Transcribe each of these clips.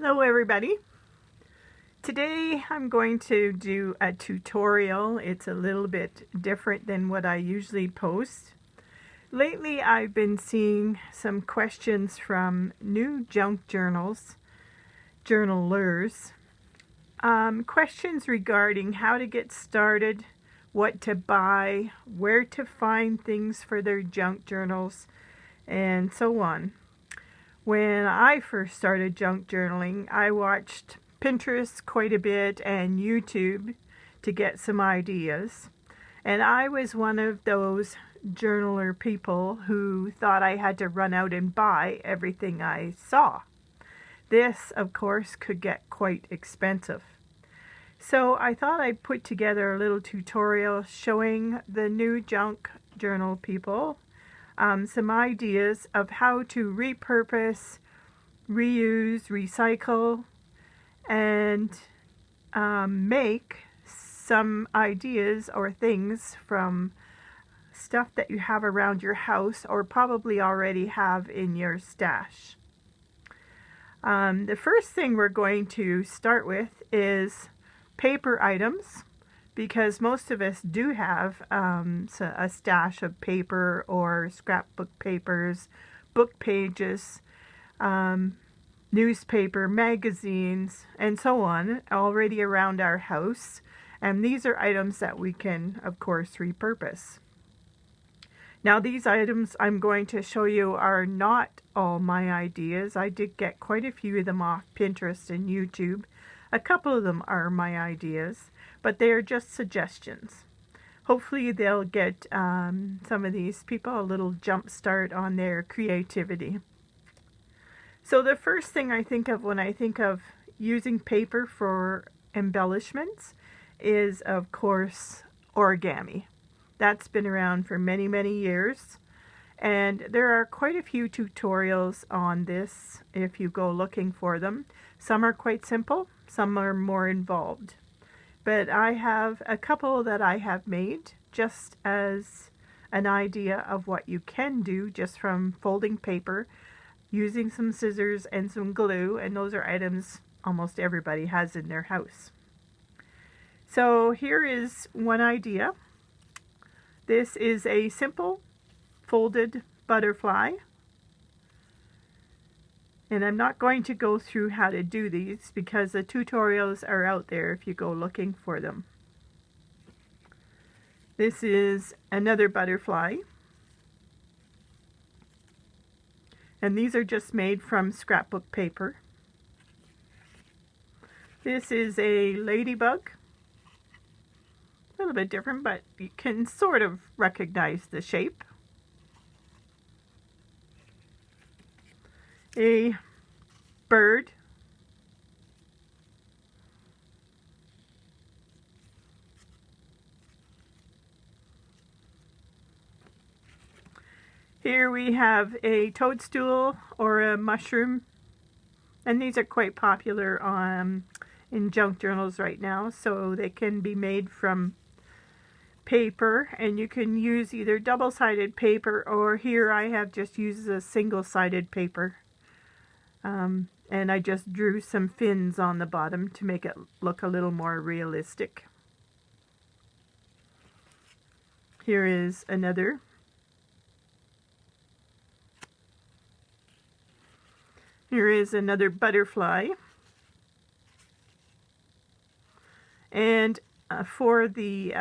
Hello everybody. Today I'm going to do a tutorial. It's a little bit different than what I usually post. Lately I've been seeing some questions from new junk journalers, questions regarding how to get started, what to buy, where to find things for their junk journals, and so on. When I first started junk journaling, I watched Pinterest quite a bit and YouTube to get some ideas. And I was one of those journaler people who thought I had to run out and buy everything I saw. This, of course, could get quite expensive. So I thought I'd put together a little tutorial showing the new junk journal people some ideas of how to repurpose, reuse, recycle, and make some ideas or things from stuff that you have around your house or probably already have in your stash. The first thing we're going to start with is paper items, because most of us do have a stash of paper or scrapbook papers, book pages, newspaper, magazines, and so on already around our house. And these are items that we can, of course, repurpose. Now, these items I'm going to show you are not all my ideas. I did get quite a few of them off Pinterest and YouTube. A couple of them are my ideas, but they are just suggestions. Hopefully they'll get some of these people a little jump start on their creativity. So the first thing I think of when I think of using paper for embellishments is, of course, origami. That's been around for many, many years. And there are quite a few tutorials on this if you go looking for them. Some are quite simple, some are more involved. But I have a couple that I have made just as an idea of what you can do just from folding paper, using some scissors and some glue, and those are items almost everybody has in their house. So here is one idea. This is a simple folded butterfly. And I'm not going to go through how to do these because the tutorials are out there if you go looking for them. This is another butterfly. And these are just made from scrapbook paper. This is a ladybug. A little bit different, but you can sort of recognize the shape. A bird. Here we have a toadstool or a mushroom, and these are quite popular in junk journals right now, so they can be made from paper, and you can use either double-sided paper, or here I have just used a single-sided paper. And I just drew some fins on the bottom to make it look a little more realistic. Here is another. Here is another butterfly. And for the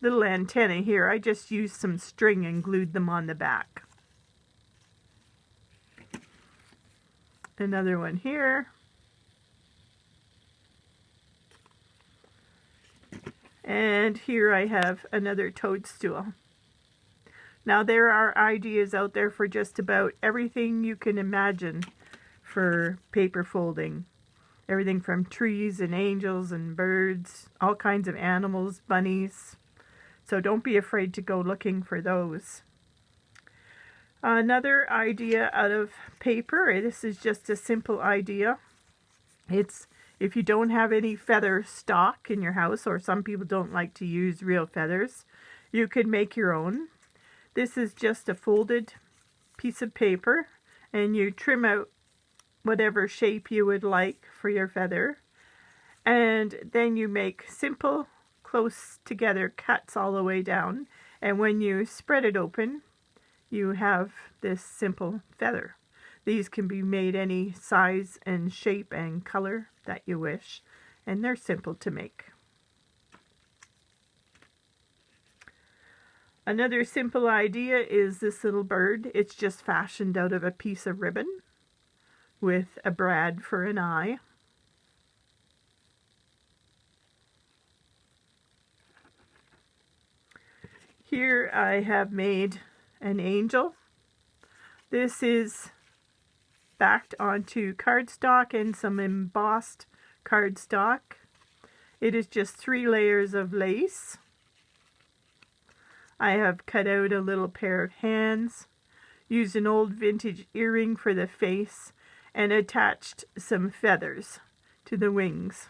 little antenna here, I just used some string and glued them on the back. Another one here. And here I have another toadstool. Now there are ideas out there for just about everything you can imagine for paper folding. Everything from trees and angels and birds, all kinds of animals, bunnies. So don't be afraid to go looking for those. Another idea out of paper, this is just a simple idea. It's if you don't have any feather stock in your house, or some people don't like to use real feathers, you could make your own. This is just a folded piece of paper, and you trim out whatever shape you would like for your feather. And then you make simple, close together cuts all the way down. And when you spread it open, you have this simple feather. These can be made any size and shape and color that you wish, and they're simple to make. Another simple idea is this little bird. It's just fashioned out of a piece of ribbon with a brad for an eye. Here I have made an angel. This is backed onto cardstock and some embossed cardstock. It is just 3 layers of lace. I have cut out a little pair of hands, used an old vintage earring for the face, and attached some feathers to the wings.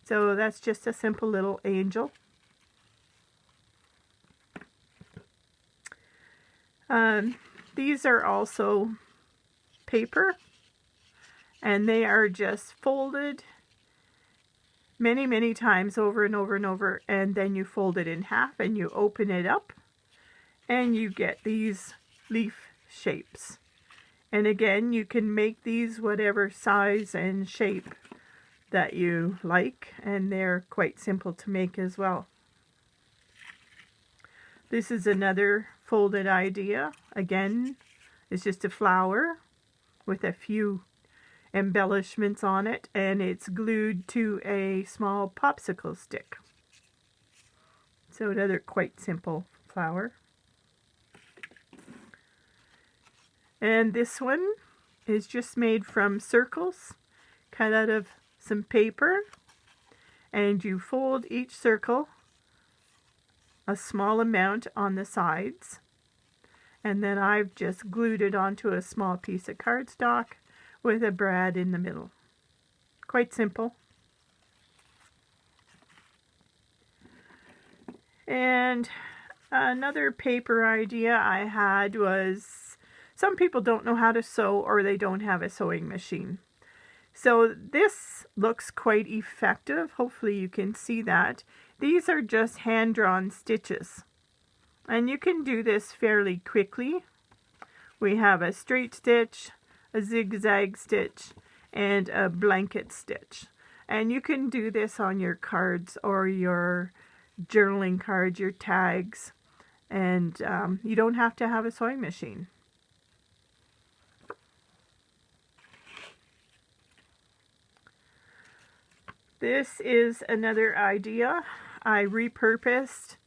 So that's just a simple little angel. These are also paper, and they are just folded many times over and over and over, and then you fold it in half and you open it up and you get these leaf shapes. And again, you can make these whatever size and shape that you like, and they're quite simple to make as well. This is another folded idea. Again, it's just a flower with a few embellishments on it, and it's glued to a small popsicle stick. So another quite simple flower. And this one is just made from circles cut out of some paper, and you fold each circle a small amount on the sides, and then I've just glued it onto a small piece of cardstock with a brad in the middle. Quite simple. And another paper idea I had was, some people don't know how to sew, or they don't have a sewing machine. So this looks quite effective. Hopefully you can see that. These are just hand-drawn stitches, and you can do this fairly quickly. We have a straight stitch, a zigzag stitch, and a blanket stitch. And you can do this on your cards or your journaling cards, your tags, and you don't have to have a sewing machine. This is another idea. I repurposed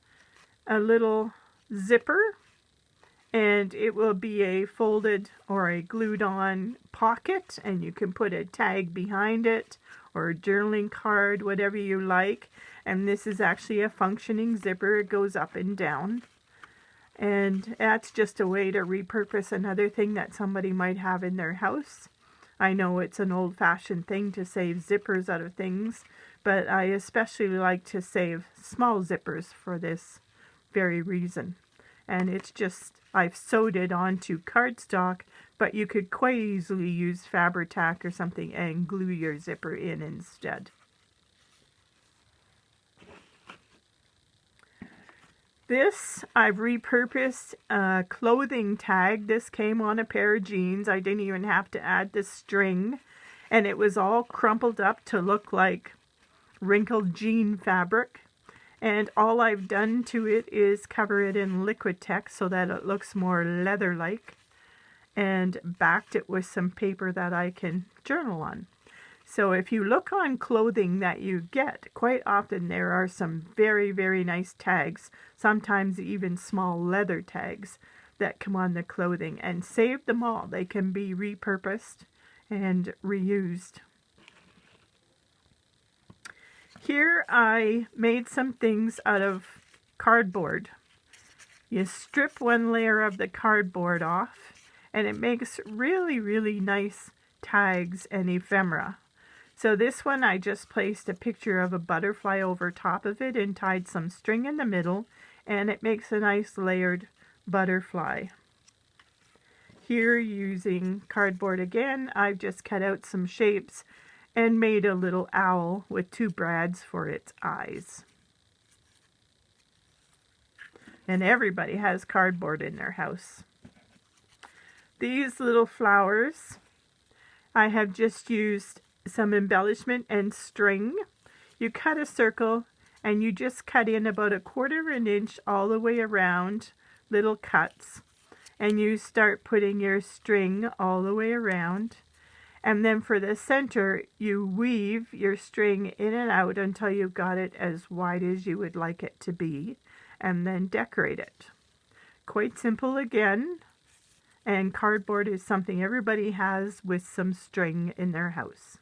a little zipper, and it will be a folded or a glued on pocket, and you can put a tag behind it or a journaling card, whatever you like. And this is actually a functioning zipper. It goes up and down, and that's just a way to repurpose another thing that somebody might have in their house. I know it's an old-fashioned thing to save zippers out of things, but I especially like to save small zippers for this very reason. And it's just, I've sewed it onto cardstock, but you could quite easily use Fabri-Tac or something and glue your zipper in instead. This, I've repurposed a clothing tag. This came on a pair of jeans. I didn't even have to add the string. And it was all crumpled up to look like wrinkled jean fabric. And all I've done to it is cover it in Liquitex so that it looks more leather-like. And backed it with some paper that I can journal on. So if you look on clothing that you get, quite often there are some very nice tags, sometimes even small leather tags that come on the clothing, and save them all. They can be repurposed and reused. Here I made some things out of cardboard. You strip one layer of the cardboard off, and it makes really nice tags and ephemera. So this one, I just placed a picture of a butterfly over top of it and tied some string in the middle, and it makes a nice layered butterfly. Here, using cardboard again, I've just cut out some shapes and made a little owl with 2 brads for its eyes. And everybody has cardboard in their house. These little flowers, I have just used some embellishment and string. You cut a circle and you just cut in about 1/4 inch all the way around, little cuts. And you start putting your string all the way around. And then for the center, you weave your string in and out until you've got it as wide as you would like it to be. And then decorate it. Quite simple again. And cardboard is something everybody has with some string in their house.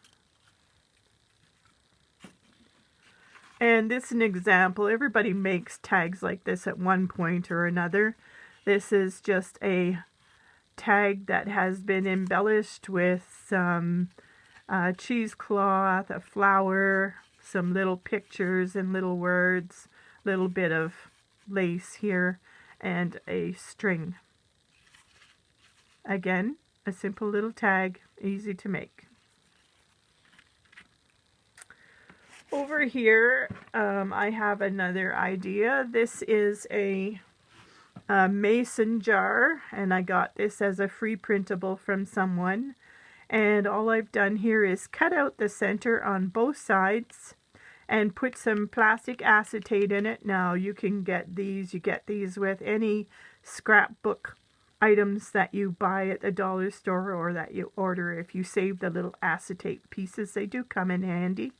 And this is an example. Everybody makes tags like this at one point or another. This is just a tag that has been embellished with some cheesecloth, a flower, some little pictures and little words, little bit of lace here, and a string. Again, a simple little tag, easy to make. Over here, I have another idea. This is a mason jar, and I got this as a free printable from someone. And all I've done here is cut out the center on both sides and put some plastic acetate in it. Now you can get these, you get these with any scrapbook items that you buy at the dollar store or that you order. If you save the little acetate pieces, they do come in handy.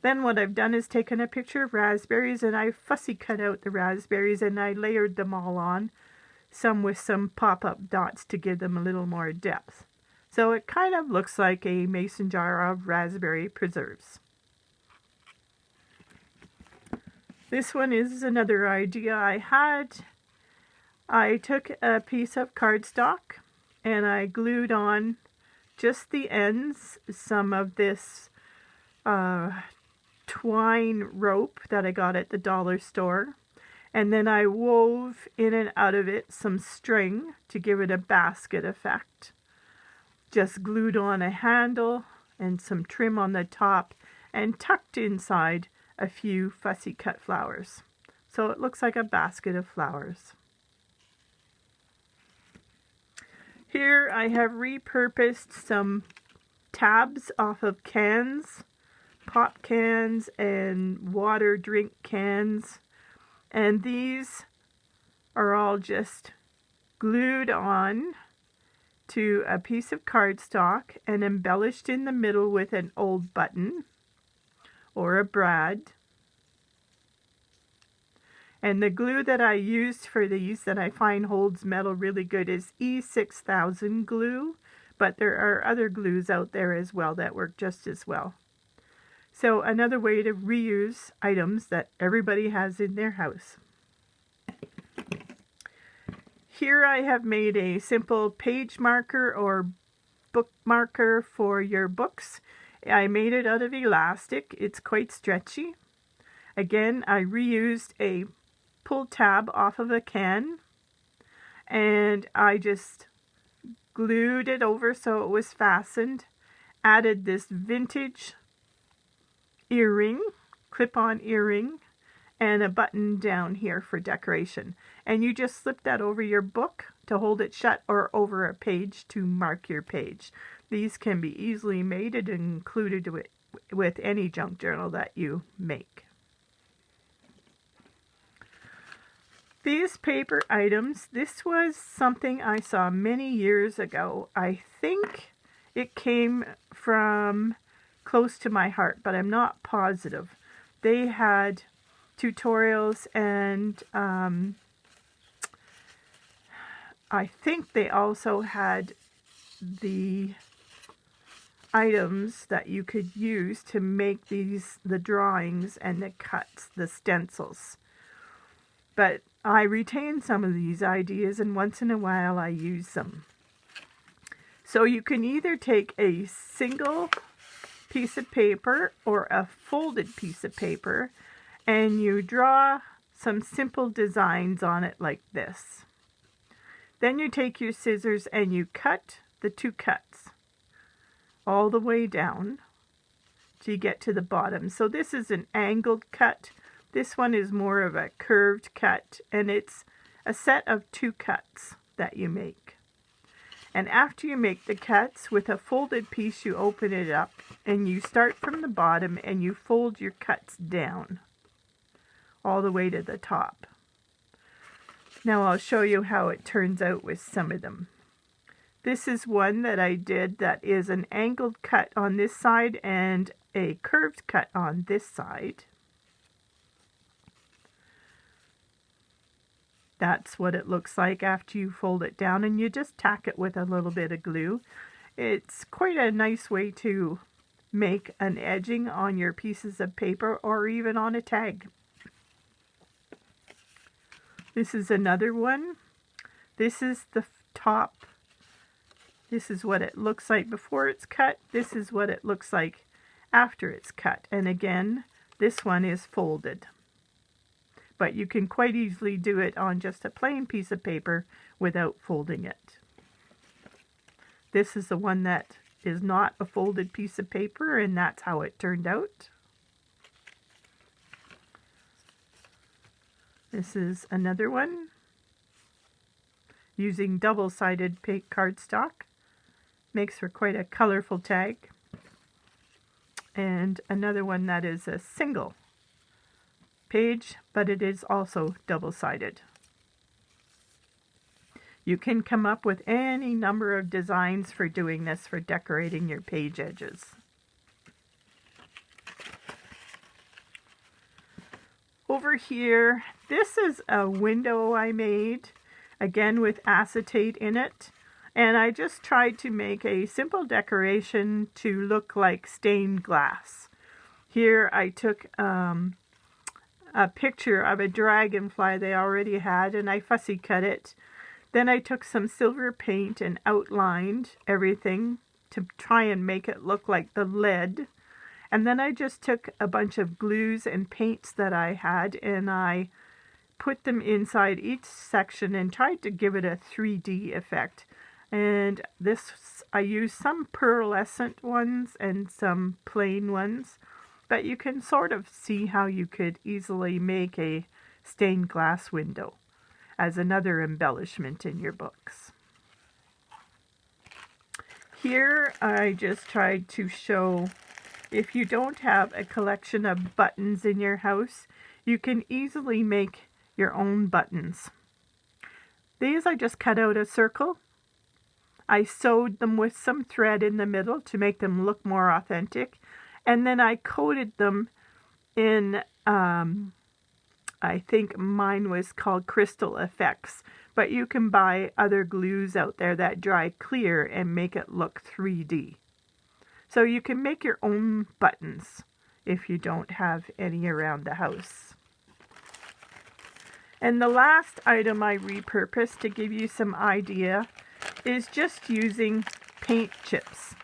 Then what I've done is taken a picture of raspberries and I fussy cut out the raspberries and I layered them all on, some with some pop-up dots to give them a little more depth. So it kind of looks like a mason jar of raspberry preserves. This one is another idea I had. I took a piece of cardstock and I glued on just the ends, some of this twine rope that I got at the dollar store, and then I wove in and out of it some string to give it a basket effect. Just glued on a handle and some trim on the top and tucked inside a few fussy cut flowers. So it looks like a basket of flowers. Here I have repurposed some tabs off of cans, pop cans and water drink cans, and these are all just glued on to a piece of cardstock and embellished in the middle with an old button or a brad. And the glue that I used for these that I find holds metal really good is E6000 glue, but there are other glues out there as well that work just as well. So another way to reuse items that everybody has in their house. Here I have made a simple page marker or book marker for your books. I made it out of elastic. It's quite stretchy. Again, I reused a pull tab off of a can and I just glued it over so it was fastened. Added this vintage earring, clip-on earring, and a button down here for decoration. And you just slip that over your book to hold it shut or over a page to mark your page. These can be easily made and included with any junk journal that you make. These paper items, this was something I saw many years ago. I think it came from close to my heart, but I'm not positive. They had tutorials and I think they also had the items that you could use to make the drawings and the cuts, the stencils. But I retain some of these ideas and once in a while I use them. So you can either take a single piece of paper or a folded piece of paper and you draw some simple designs on it like this. Then you take your scissors and you cut the 2 cuts all the way down till you get to the bottom. So this is an angled cut. This one is more of a curved cut, and it's a set of 2 cuts that you make. And after you make the cuts, with a folded piece, you open it up and you start from the bottom and you fold your cuts down all the way to the top. Now I'll show you how it turns out with some of them. This is one that I did that is an angled cut on this side and a curved cut on this side. That's what it looks like after you fold it down, and you just tack it with a little bit of glue. It's quite a nice way to make an edging on your pieces of paper or even on a tag. This is another one. This is the top. This is what it looks like before it's cut. This is what it looks like after it's cut. And again, this one is folded. But you can quite easily do it on just a plain piece of paper without folding it. This is the one that is not a folded piece of paper, and that's how it turned out. This is another one using double-sided cardstock. Makes for quite a colorful tag. And another one that is a single page, but it is also double-sided. You can come up with any number of designs for doing this, for decorating your page edges. Over here, this is a window I made, again with acetate in it, and I just tried to make a simple decoration to look like stained glass. Here I took a picture of a dragonfly they already had, and I fussy cut it. Then I took some silver paint and outlined everything to try and make it look like the lid. And then I just took a bunch of glues and paints that I had, and I put them inside each section and tried to give it a 3D effect. And this, I used some pearlescent ones and some plain ones. But you can sort of see how you could easily make a stained glass window as another embellishment in your books. Here I just tried to show, if you don't have a collection of buttons in your house, you can easily make your own buttons. These I just cut out a circle. I sewed them with some thread in the middle to make them look more authentic. And then I coated them in, I think mine was called Crystal Effects. But you can buy other glues out there that dry clear and make it look 3D. So you can make your own buttons if you don't have any around the house. And the last item I repurposed to give you some idea is just using paint chips.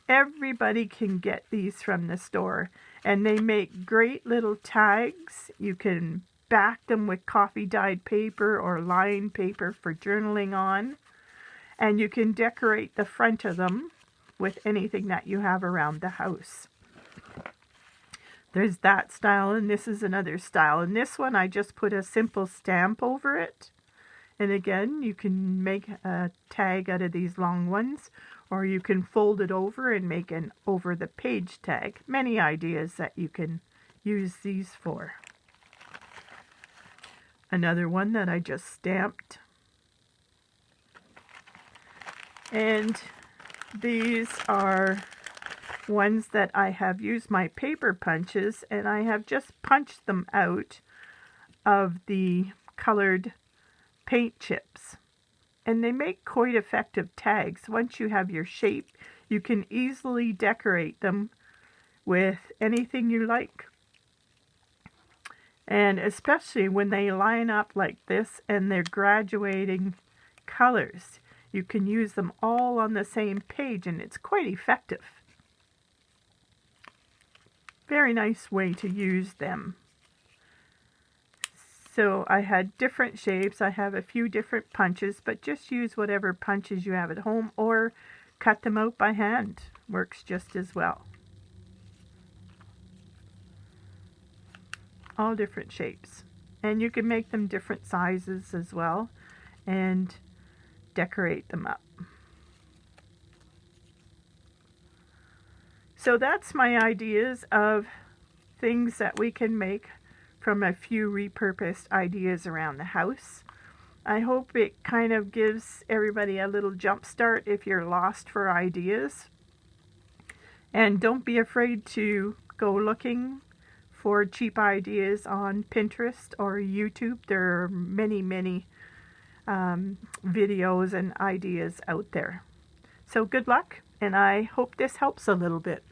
Everybody can get these from the store, and they make great little tags. You can back them with coffee dyed paper or lined paper for journaling on, and you can decorate the front of them with anything that you have around the house. There's that style, and this is another style. And this one I just put a simple stamp over it. And again, you can make a tag out of these long ones, or you can fold it over and make an over the page tag. Many ideas that you can use these for. Another one that I just stamped. And these are ones that I have used my paper punches, and I have just punched them out of the colored paint chips. And they make quite effective tags. Once you have your shape, you can easily decorate them with anything you like. And especially when they line up like this and they're graduating colors, you can use them all on the same page, and it's quite effective. Very nice way to use them. So I had different shapes. I have a few different punches, but just use whatever punches you have at home or cut them out by hand. Works just as well. All different shapes. And you can make them different sizes as well and decorate them up. So that's my ideas of things that we can make from a few repurposed ideas around the house. I hope it kind of gives everybody a little jump start if you're lost for ideas. And don't be afraid to go looking for cheap ideas on Pinterest or YouTube. There are many, many videos and ideas out there. So good luck, and I hope this helps a little bit.